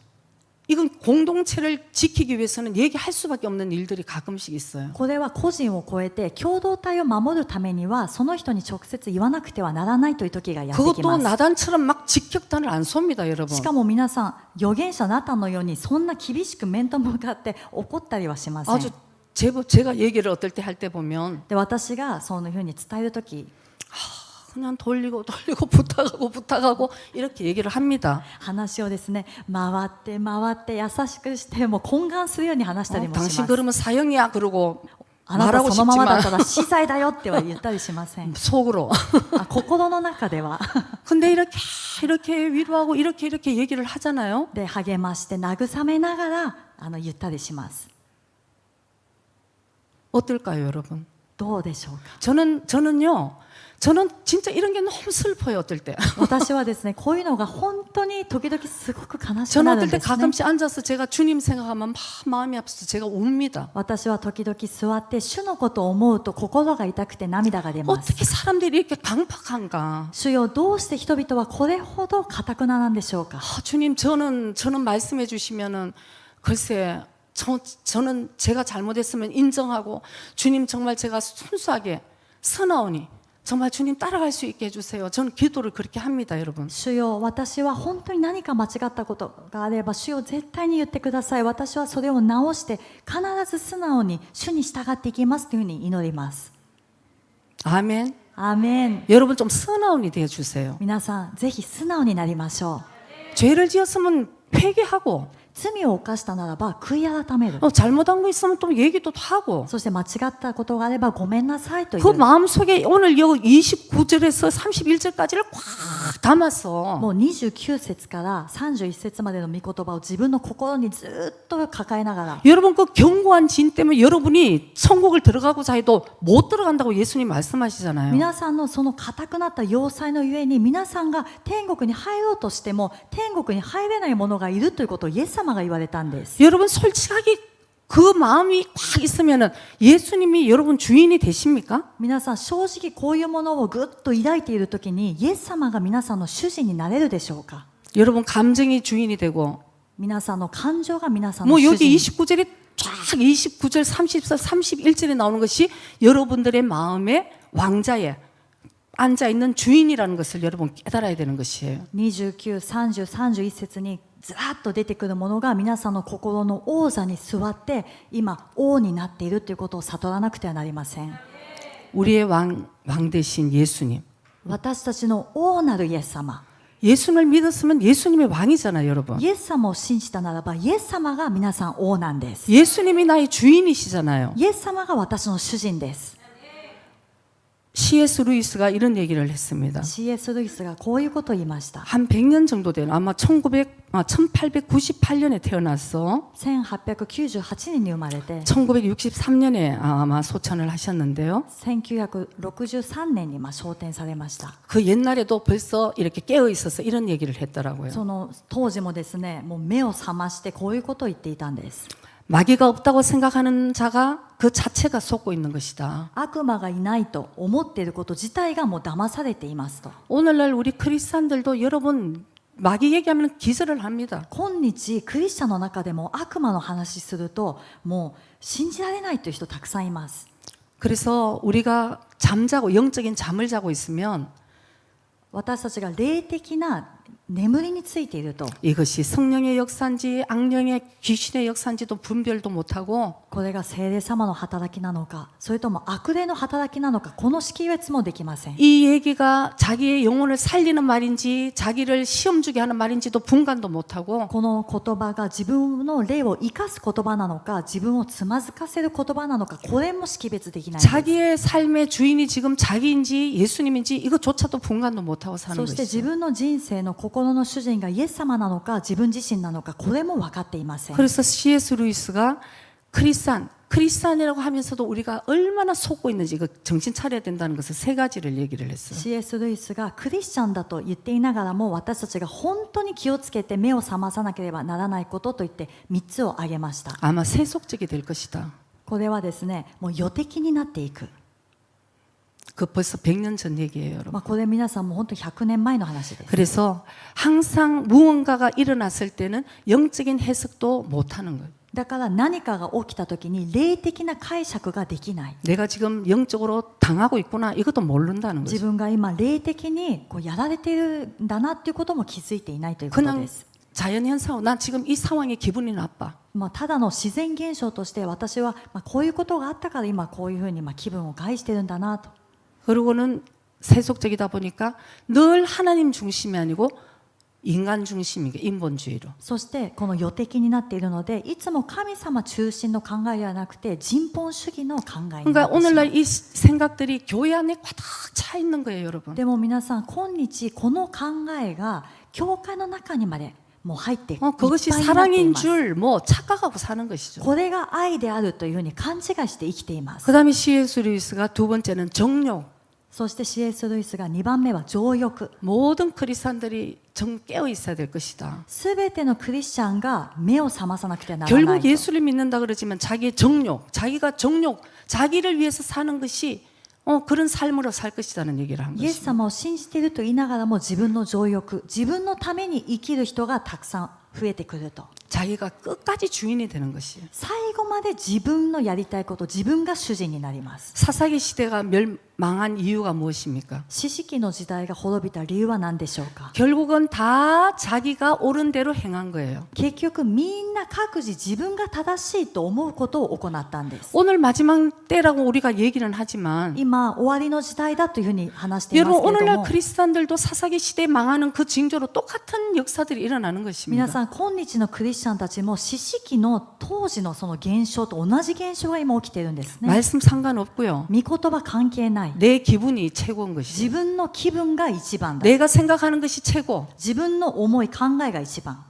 이건 공동체를 지키기 위해서는 얘기할 수밖에 없는 일들이 가끔씩 있어요. これは個人を超えて共同体を守るためにはその人に直接言わなくてはならないという時がやってき 그것도 ます。 나단처럼 막 직격탄을 안 쏩니다, 여러분. しかも皆さん、預言者ナタンのようにそんな厳しく面と向かって怒ったりはしません。 아주 제가 얘기를 어떨 때 할 때 보면 で私がそのふうに伝える時、 그냥 돌리고 부탁하고 이렇게 얘기를 합니다. 話をですね、回って回って優しくしてもう懇願するように話したりもしま 당신 す。 그러면 사형이야 그러고 あなた 말하고 そのままだった 싶지만 ら死罪だよっては言ったりしません。 속으로. 心の中では 근데 이렇게 위로하고 이렇게 얘기를 하잖아요. で励まして慰めながら言ったりします。 어떨까요, 여러분? どうでしょうか。 저는 진짜 이런 게 너무 슬퍼요, 어떨 때. 私はですね、こういうのが本当に時々すごく悲しく 저는 なる 어떨 ん 때 ですね。 가끔씩 앉아서 제가 주님 생각하면 막 마음이 아파서 제가 웁니다. 私は時々座って主のことを思うと心が痛くて涙が出ます。 어떻게 사람들이 이렇게 강팍한가? 主よ、どうして人々はこれほど堅くななんでしょうか。 주님 저는 말씀해 주시면은 글쎄 저는 제가 잘못했으면 인정하고 주님 정말 제가 순수하게 선하오니 정말 주님 따라갈 수 있게 해주세요. 저는 기도를 그렇게 합니다, 여러분. 主よ、私は本当に何か間違ったことがあれば主よ絶対に言ってください。私はそれを直して必ず素直に主に従っていきますというふうに祈ります。 아멘. アーメン。 여러분 좀 선하온이 되어 주세요. 皆さんぜひ素直になりましょ 죄를 지었으면 회개하고 う。罪を犯したならば悔い改める。 잘못한 거 있으면 또 얘기도 하고 そして間違ったことがあればごめんなさいとい 그 う。 마음속에 오늘 여기 29절에서 31절까지를 꽉 담았어. もう29節から31節までの御言葉を自分の心にずっと抱えながら、 여러분 그 견고한 진 때문에 여러분이 천국을 들어가고자 해도 못 들어간다고 예수님 말씀하시잖아요. 皆さんのその固くなった要塞のゆえに皆さんが天国に入ろうとしても天国に入れない者がいるということをイエス様が言われたんです。 여러분 솔직하게 그 마음이 꽉 있으면은 예수님이 여러분 주인이 되십니까? 皆さん正直こういうものをぐっと抱いているときにイエス様が皆さんの主人になれるでしょうか。 여러분 감정이 주인이 되고 皆さんの感情が皆さんの 뭐 主 여기 人。 29절에 쫙 29절 30절 31절에 나오는 것이 여러분들의 마음의 왕자에 앉아 있는 주인이라는 것을 여러분 깨달아야 되는 것이에요. 29、30、31節にずらっと出てくるものが皆さんの心の王座に座って今王になっているということを悟らなくてはなりません。 우리의 왕 대신 예수님. 私たちの王なるイエス様、 예수님을 믿었으면 예수님의 왕이잖아요, 여러분. イエス様を信じたならばイエス様が皆さん王なんです。 예수님이 나의 주인이시잖아요. イエス様が私の主人です。 C.S. 루이스가 이런 얘기를 했습니다. C.S. ルイスがこういうことを言いました。 한 100년 정도 되는 아마 1898년에 태어났어. 1898年に生まれて 1963년에 아마 소천을 하셨는데요. 1963年に昇天されました。 그 옛날에도 벌써 이렇게 깨어 있어서 이런 얘기를 했더라고요. その当時もですね、もう目を覚ましてこういうことを言っていたんです。 마귀가 없다고 생각하는 자가 그 자체가 속고 있는 것이다. 悪魔がいないと思っていること自体がもう騙されていますと。 오늘날 우리 크리스찬들도 여러분 마귀 얘기하면 기절을 합니다. 今日クリスチャンの中でも悪魔の話するともう信じられないという人たくさんいます。 그래서 우리가 잠자고 영적인 잠을 자고 있으면 私たちが霊的な眠りについていると 이것이 성령의 역사인지 악령의 귀신의 역사인지도 분별도 못하고 これが聖霊様の働きなのかそれとも悪霊の働きなのかこの識別もできません。 이 얘기가 자기의 영혼을 살리는 말인지 자기를 시험 주게 하는 말인지도 분간도 못하고 この言葉が自分の霊を生かす言葉なのか自分をつまずかせる言葉なのかこれも識別できないんです。 자기의 삶의 주인이 지금 자기인지 예수님인지 이것조차도 분간도 못하고 사는 そして自 것이죠. 分の人生の心の主人がイエス様なのか自分自身なのかこれも分かっていません。 그래서 C.S. 루이스가 크리스찬이라고 하면서도 우리가 얼마나 속고 있는지 그 정신 차려야 된다는 것을 세 가지를 얘기를 했어요. C.S. ルイスがクリスチャンだと言っていながらも私たちが本当に気をつけて目を覚まさなければならないことと言って3つを挙げました。 아마 세속적이 될 것이다. これはですねもう予的になっていく。 그 벌써 100년 전 얘기예요, 여러분. これ皆さんも本当100年前の話です。 그래서 항상 무언가가 일어났을 때는 영적인 해석도 못하는 거예요. だから何かが起きた時に霊的な解釈ができない。 내가 지금 영적으로 당하고 있구나 이것도 모른다는 自 거죠. 分が今霊的にこうやられているんだなっていうことも気づいていないということ 그냥 です。 자연현상. 난 지금 이 상황에 기분이 나빠. ただの自然現象として私はこういうことがあったから今こういうふうに気分を害してるんだなと。 그리고는 세속적이다 보니까 늘 하나님 중심이 아니고 인간 중심이게 인본주의로. そしてこの予的になっているのでいつも神様中心の考えではなくて人本主義の考えにな 그러니까 ってしまう。 오늘날 이 생각들이 교회 안에 가득 차 있는 거예요, 여러분. でも皆さん今日この考えが教会の中にまでもう入っていっぱいになってい 그것이 ます。 사랑인 줄 뭐 착각하고 사는 것이죠. これが愛であるというふうに勘違いして生きています。 그다음에 C.S. 루이스가 두 번째는 정욕. そして C.S. ルイスが2番目は情欲。 모든 크리스찬들이 정 깨어 있어야 될 것이다. すべてのクリスチャンが目を覚まさなくてはならない 결국 と。 예수를 믿는다 그러지만 자기의 정욕, 자기가 정욕, 자기를 위해서 사는 것이 그런 삶으로 살 것이라는 얘기를 한 イエス 것입니다. 様を信じていると言いながらも自分の情欲、自分のために生きる人がたくさん増えてくると。 자기가 끝까지 주인이 되는 것이에요. 最後まで自分のやりたいこと、自分が主人になります。 사사기 시대가 망한 이유가 무엇입니까? 四式の時代が滅びた理由は何でしょうか。 결국은 다 자기가 옳은 대로 행한 거예요. 結局みんな各自自分が正しいと思うことを行ったんです。 오늘 마지막 때라고 우리가 얘기는 하지만 今終わりの時代だというふうに話しています 여러분 けれど 오늘날 も、 그리스도인들도 사사기 시대에 망하는 그 징조로 똑같은 역사들이 일어나는 皆 것입니다. さん今日のクリスチャンたちも四式の当時のその現象と同じ現象が今起きているんですね。 말씀 상관없고요. 御言葉関係ない。 내 기분이 최고인 自 것이죠. 分の気分が一番だ。 내가 생각하는 것이 최고. 自分の思い考えが一番。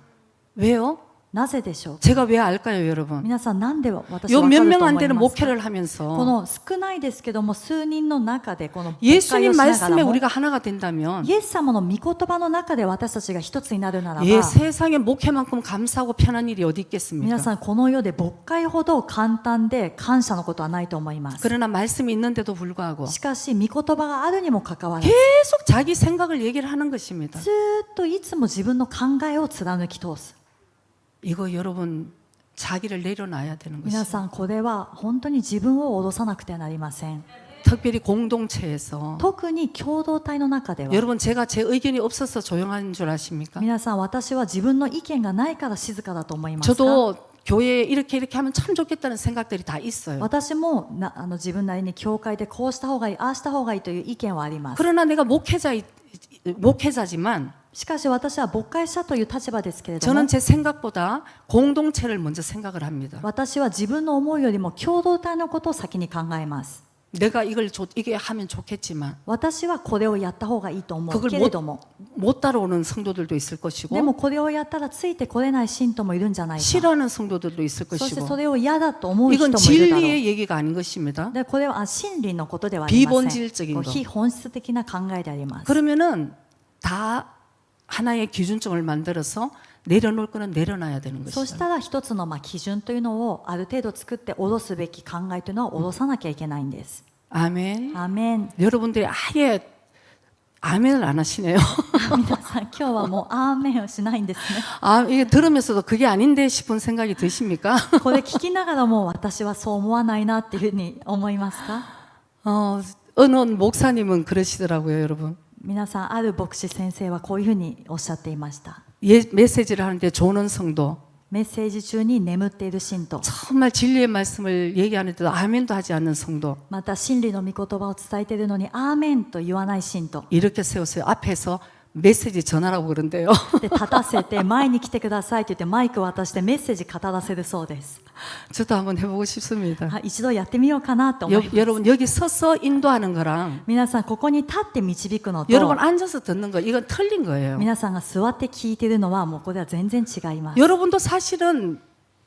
왜요? なぜでしょうか。 제가 왜 알까요, 여러분? 皆さんなんで私は 요 分か 몇 る 명 と 안 思い 되는 ますか。 목회를 こ 하면서 の少ないですけども数人の中でこの牧会を 예수님 しなが 말씀에 らも 우리가 하나가 된다면 イエス様の御言葉の中で私たちが一つになるならば、 예, 세상에 목회만큼 감사하고 편한 일이 어디 皆 있겠습니까? さんこの世で牧会ほど簡単で感謝のことはないと思います。 그러나 말씀이 있는데도 불구하고 しかし御言葉があるにもかかわらず 계속 자기 생각을 얘기를 하는 것입니다. ずーっといつも自分の考えを貫き通す。 이거 여러분 자기를 내려놔야 되는 皆 것이에요. さんこれは本当に自分を脅さなくてはなりません。 특별히 공동체에서 特に共同体の中では 여러분 제가 제 의견이 없어서 조용한 줄 아십니까? 皆さん私は自分の意見がないから静かだと思いますか。 저도 교회에 이렇게 하면 참 좋겠다는 생각들이 다 있어요. 私も自分なりに教会でこうした方がいい、ああした方がいいという意見はあります。 그러나 내가 목회자지만 しかし私は牧会者という立場ですけれども 저는 、제 생각보다 공동체를 먼저 생각을 합니다. 私は自分の思うよりも共同体のことを先に考えます。 내가 이게 하면 좋겠지만 私はこれをやった方がいいと思う 그걸 けれども、 못 따라오는 성도들도 있을 で 것이고 もこれをやったらついてこれない信徒もいるんじゃないか。 싫어하는 성도들도 있을 そしてそ 것이고 れを嫌だと思う人 이건 もいるだろう。 진리의 얘기가 아닌 것입니다. でこれは真理のことではありません。 비본질적인 こう 거. 非本質的な考えであります。 그러면은 다 하나의 기준점을 만들어서 내려놓을 거는 내려놔야 되는 そし 것이죠. たら一つの基準というのをある程度作って下ろすべき考えというのは下ろさなきゃいけないんです。 아멘. アーメン。 여러분들이 아예 아멘을 안 하시네요. 皆さん今日はもうアーメンをしないんですね。 아, 이게 들으면서도 그게 아닌데 싶은 생각이 드십니까? これ聞きながらも私はそう思わないなっていうふうに思いますか。 어느 목사님은 그러시더라고요, 여러분. 皆さんある牧師先生はこういうふうにおっしゃっていました。 메시지를 하는데 조는 성도 メッセージ中に眠っている信徒、 정말 진리의 말씀을 얘기하는데도 아멘도 하지 않는 성도 また真理の御言葉を伝えているのにアーメンと言わない信徒 이렇게 세우세요. 앞에서 메시지 전하라고 그런데요. で立たせて前に来てくださいと言ってマイクを渡してメッセージ語らせるそうです。 저도 한번 해보고 싶습니다. はい、一度やってみようかなと思います。 여러분 여기 서서 인도하는 거랑 皆さんここに立って導くのと 여러분 앉아서 듣는 거 이건 틀린 거예요. 皆さんが座って聞いているのはもうこれは全然違います。 여러분도 사실은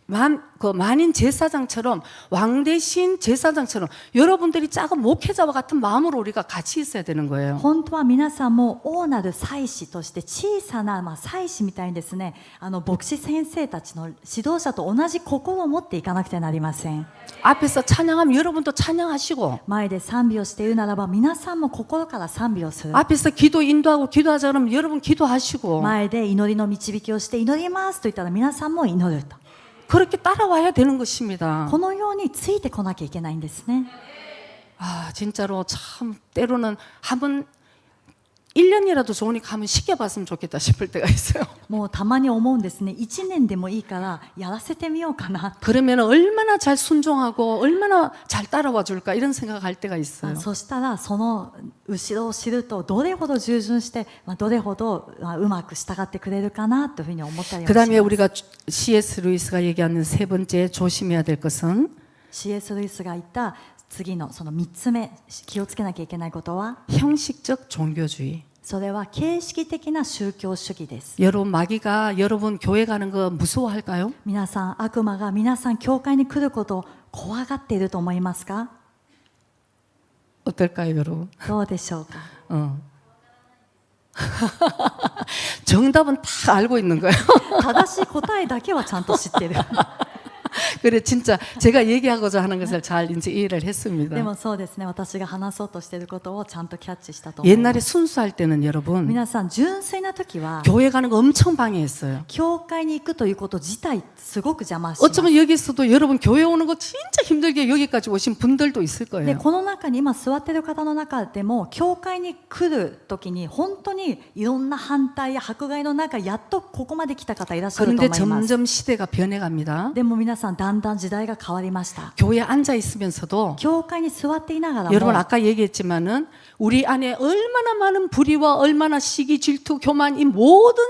만인 제사장처럼 왕 대신 제사장처럼 여러분들이 작은 목회자와 같은 마음으로 우리가 같이 있어야 되는 거예요. 本当は皆さんも大なる祭司として小さな祭司みたいにですね、牧師先生たちの指導者と同じ心を持っていかなくてはなりません。 앞에서 찬양하면 여러분도 찬양하시고 前で賛美をしているならば皆さんも心から賛美をする。 앞에서 기도 인도하고 기도하자 그러면 여러분 기도하시고 前で祈りの導きをして祈りますと言ったら皆さんも祈ると。 그렇게 따라와야 되는 것입니다. このようについてこなきゃいけないんですね。 아 진짜로 참 때로는 한번 1년이라도 좋으니까 한번 시켜봤으면 좋겠다 싶을 때가 있어요. もうたまに思うんですね。1年でもいいからやらせてみようかな。 그러면 얼마나 잘 순종하고 얼마나 잘 따라와 줄까 이런 생각할 때가 있어요. そしたらその後ろを知るとどれほど従順して、どれほどうまく従ってくれるかなというふうに思ったりもし 그 ます。 다음에 우리가 C.S. 루이스가 얘기하는 세 번째 조심해야 될 것은 C.S. ルイスが言った次のその3つ目気をつけなきゃいけないことは 형식적 종교주의. それは形式的な宗教主義です。 여러분 마귀가 여러분 교회 가는 거 무서워할까요? 皆さん悪魔が皆さん教会に来ることを怖がっていると思いますか？ 어떨까요, 여러분? どうでしょうか？ 정답은 다 알고 있는 거예요. 正しい答えだけはちゃんと知ってる。 그래 진짜 제가 얘기하고자 하는 것을 잘 이제 이해를 で 했습니다. もそうですね、私が話そうとしていることをちゃんとキャッチしたと思いま 옛날에 す。 순수할 때는 여러분 皆さん、純粋な時は 교회 가는 거 엄청 방해했어요. 教会に行くということ自体すごく邪魔します。 어쩌면 여기서도 여러분 교회 오는 거 진짜 힘들게 여기까지 오신 분들도 있을 で 거예요. この中に今座っている方の中でも教会に来る時に本当にいろんな反対や迫害の中やっとここまで来た方いらっしゃると 그런데 思います。 점점 시대가 변해갑니다. でも皆さんだんだん時代が変わりました。 교회에 앉아 있으면서도 教会に座っていながら 여러분 も 아까 얘기했지만은 우리 안에 얼마나 많은 불의와 얼마나 시기, 질투, 교만 이 모든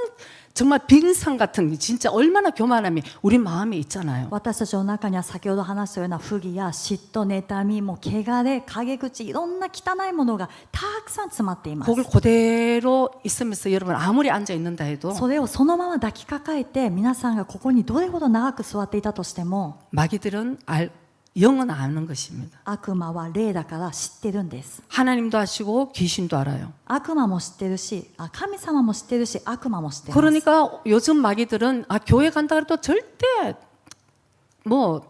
정말 빙상 같은 진짜 얼마나 교만함이 우리 마음에 있잖아요. 私たちの中には先ほど話したような不義や嫉妬、妬み、もう汚れ、陰口、いろんな汚いものがたくさん詰まっています。 그걸 그대로 있으면서 여러분 아무리 앉아 있는다 해도 それをそのまま抱きかかえて皆さんがここにどれほど長く座っていたとしても 마귀들은 영은 아는 것입니다. 悪魔は霊だから知ってるんです。 하나님도 아시고 귀신도 알아요. 悪魔も知ってるし、神様も知ってるし、悪魔も知ってます。 그러니까 요즘 마귀들은 교회 간다 그래도 절대 뭐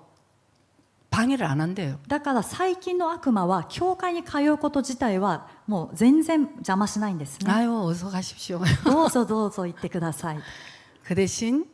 방해를 안 한대요. だから最近の悪魔は教会に通うこと自体はもう全然邪魔しないんですね。 아유 어서 가십시오. どうぞどうぞ言ってください。 그 대신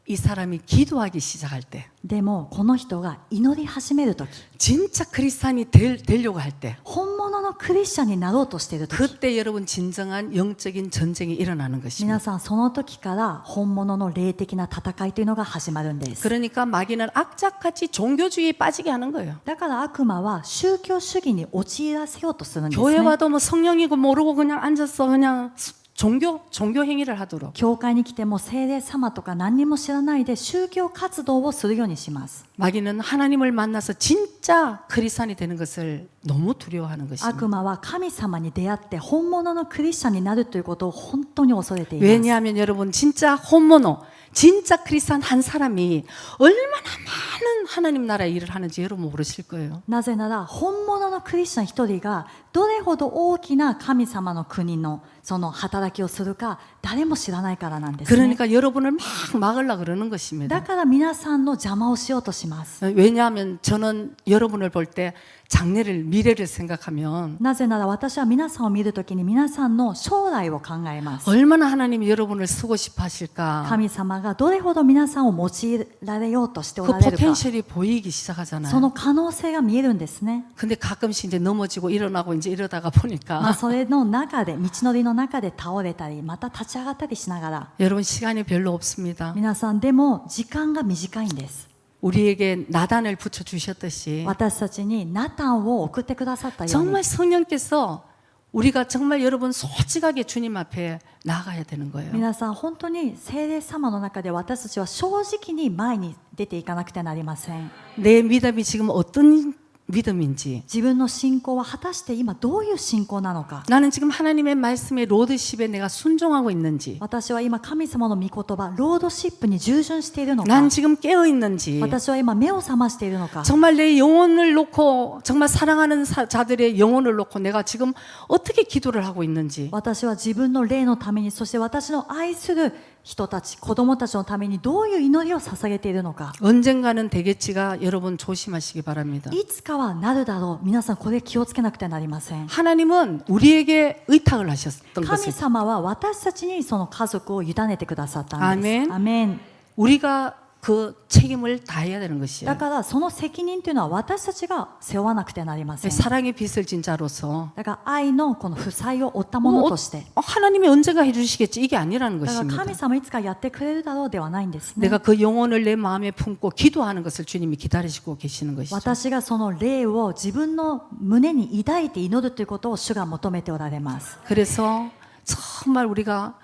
이 사람이 기도하기 시작할 때 でもこの人が祈り始めるとき、 진짜 크리스찬이 되려고 할 때 本物のクリスチャンになろうとしているとき、 그때 여러분 진정한 영적인 전쟁이 일어나는 皆 것입니다. さんその時から本物の霊的な戦いというのが始まるんです。 그러니까 마귀는 악착같이 종교주의에 빠지게 하는 거예요. だから悪魔は宗教主義に陥らせようとするんです 교회 ね。 와도 뭐 성령이고 모르고 그냥 앉았어 그냥 종교 행위를 하도록. 教会に来ても聖霊様とか何にも知らないで宗教活動をするようにします。 마귀는 하나님을 만나서 진짜 크리스찬이 되는 것을 너무 두려워하는 것입니다. 悪魔は神様に出会って本物のクリスチャンになるということを本当に恐れています。 왜냐하면 여러분 진짜 혼모노 진짜 크리스찬 한 사람이 얼마나 많은 하나님 나라 일을 하는지 여러분 모르실 거예요. なぜなら本物のクリスチャン一人がどれほど大きな神様の国のその働きをするか誰も知らないからなんですね。 그러니까 여러분을 막 막으려 그러는 だ 것입니다. から皆さんの邪魔をしようとします。 왜냐하면 저는 여러분을 볼 때 장래를 미래를 생각하면 なぜなら私は皆さんを見るときに皆さんの将来を考えます。 얼마나 하나님이 여러분을 쓰고 싶어 하실까. 神様がどれほど皆さんを用いられようとしてお 그 られるか、 포텐셜이 보이기 そ 시작하잖아요. の可能性が見えるんですね。 근데 가끔씩 이제 넘어지고 일어나고 이제 이러다가 まあ 보니까 それの中で道のりの中で倒れたりまた立ち上がったりしながら 여러분 시간이 별로 없습니다. 皆さんでも時間が短いんです。 우리에게 나단을 붙여 주셨듯이 私たちにナタンを送ってくださったように 정말 성령께서 우리가 정말 여러분 솔직하게 주님 앞에 나가야 되는 거예요. 皆さん本当に聖霊様の中で私たちは正直に前に出ていかなくてはなりません。 내 믿음이 지금 어떤 믿음인지 自分の信仰は果たして今どういう信仰なのか、 나는 지금 하나님의 말씀에 로드십에 내가 순종하고 있는지 私は今神様の御言葉ロードシップに従順しているのか、 난 지금 깨어 있는지 私は今目を覚ましているのか、 정말 내 영혼을 놓고 정말 사랑하는 자들의 영혼을 놓고 내가 지금 어떻게 기도를 하고 있는지 私は自分の霊のために、そして私の愛する人たち、子供たちのためにどういう祈りを捧げているのか、 언젠가는 되겠지가 여러분 조심하시기 바랍니다. いつかはなるだろう。皆さんこれ気をつけなくてはなりません。 하나님은 우리에게 의탁을 하셨던 神 것을 様は私たちにその家族を委ねてくださったんです。アーメンアメン。 우리가 그 책임을 다해야 되는 だ 것이에요. からその責任というのは私たちが背負わなくてはなりません。 사랑의 빚을 진 자로서 だから愛のこの負債を負ったものとして、 하나님이 언젠가 해주시겠지 이게 아니라는 だから 것입니다. 神様いつかやってくれるだろうではないんですね。 내가 그 영혼을 내 마음에 품고 기도하는 것을 주님이 기다리시고 계시는 것이죠. 私がその霊を自分の胸に抱いて祈るということを主が求めておられます。 그래서 정말 우리가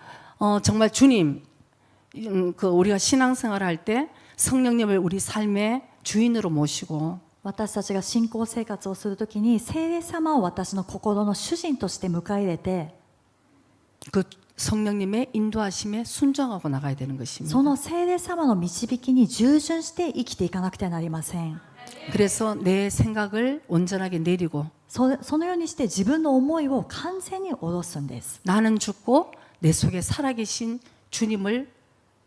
정말 주님 그 우리가 신앙생활을 할 때 성령님을 우리 삶의 주인으로 모시고 私たちが信仰生活をするときに聖霊様を私の心の主人として迎え入れて、 그 성령님의 인도하심에 순종하고 나가야 되는 것입니다. その聖霊様の導きに従順して生きていかなくてはなりません。 그래서 내 생각을 온전하게 내리고 そのようにして自分の思いを完全に下ろすんです。 나는 죽고 내 속에 살아계신 주님을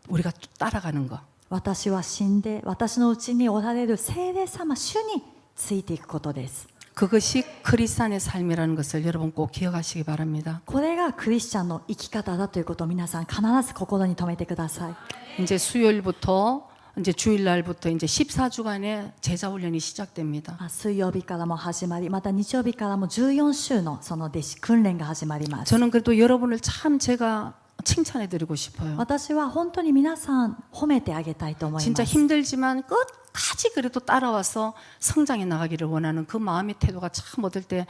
우리가 따라가는 것. 私は死んで私のうちにおられる聖霊様主についていくことです。 그것이 크리스찬의 삶이라는 것을 여러분 꼭 기억하시기 바랍니다. これがクリスチャンの生き方だということを皆さん必ず心に留めてください。 이제 수요일부터 이제 주일날부터 이제 14주간의 제자 훈련이 시작됩니다. 水曜日からも始まり、また日曜日からも14週のその弟子訓練が始まります。 저는 그래도 여러분을 참 제가 칭찬해 드리고 싶어요. 私は本当に皆さん褒めてあげたいと思いま 진짜 す。 힘들지만 끝까지 그래도 따라와서 성장해 나가기를 원하는 그 마음의 태도가 참 얻을 때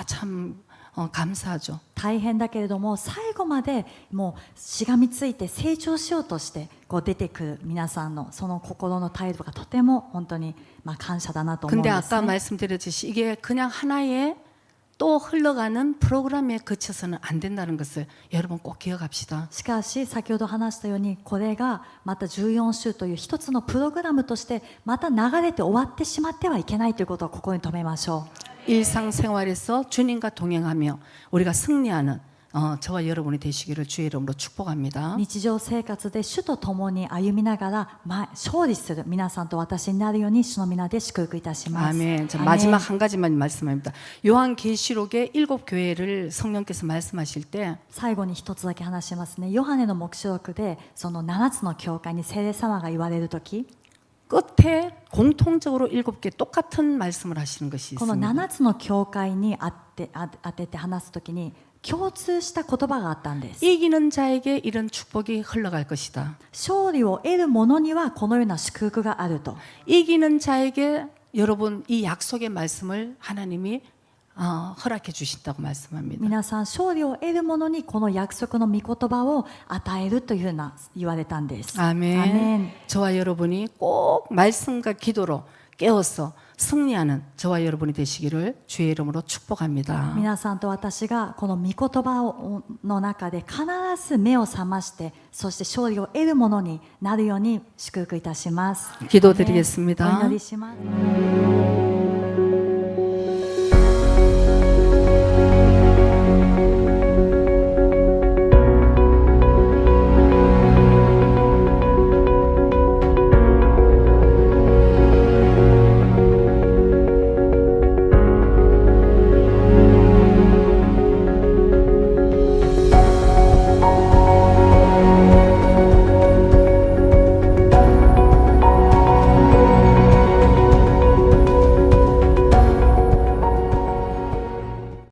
참 감사하죠. 大変だけれども最後までもうしがみついて成長しようとしてこう出てくる皆さんのその心の態度がとても本当に感謝だなと思うん 근데 です 아까 ね。 말씀드렸듯이 이게 그냥 하나의 또 흘러가는 프로그램에 그쳐서는 안 된다는 것을 여러분 꼭 기억합시다. しかし先ほど話したようにこれがまた14週という一つのプログラムとしてまた流れて終わってしまってはいけないということをここに留めましょう。 일상생활에서 주님과 동행하며 우리가 승리하는 저와 여러분이 되시기를 주의 이름으로 축복합니다. 日常生活で主と共に歩みながら勝利する皆さんと私になるように主の皆で祝福いたします。 아멘. 자, 마지막 한 가지만 말씀합니다. 요한계시록의 7교회를 성령께서 말씀하실 때 最後に一つだけ話しますね。ヨハネの黙示録でその7つの教会に聖霊様が言われるとき、 끝에 공통적으로 7개 똑같은 말씀을 하시는 것이 この 있습니다. 7つの教会に当てて話すときに共通した言葉があったんです。 이기는 자에게 이런 축복이 흘러갈 것이다. 勝利を得る者にはこのような祝福があると。 이기는 자에게 여러분 이 약속의 말씀을 하나님이 허락해 주신다고 말씀합니다. 皆さん勝利を得る者にこの約束の御言葉を与えるというふうな言われたんです。 아멘. 아멘. 저와 여러분이 꼭 말씀과 기도로 깨어서 승리하는 저와 여러분이 되시기를 주의 이름으로 축복합니다. 皆さんと私がこの御言葉の中で必ず目を覚ましてそして勝利を得るものになるように祝福いたします。 기도드리겠습니다. お祈りします。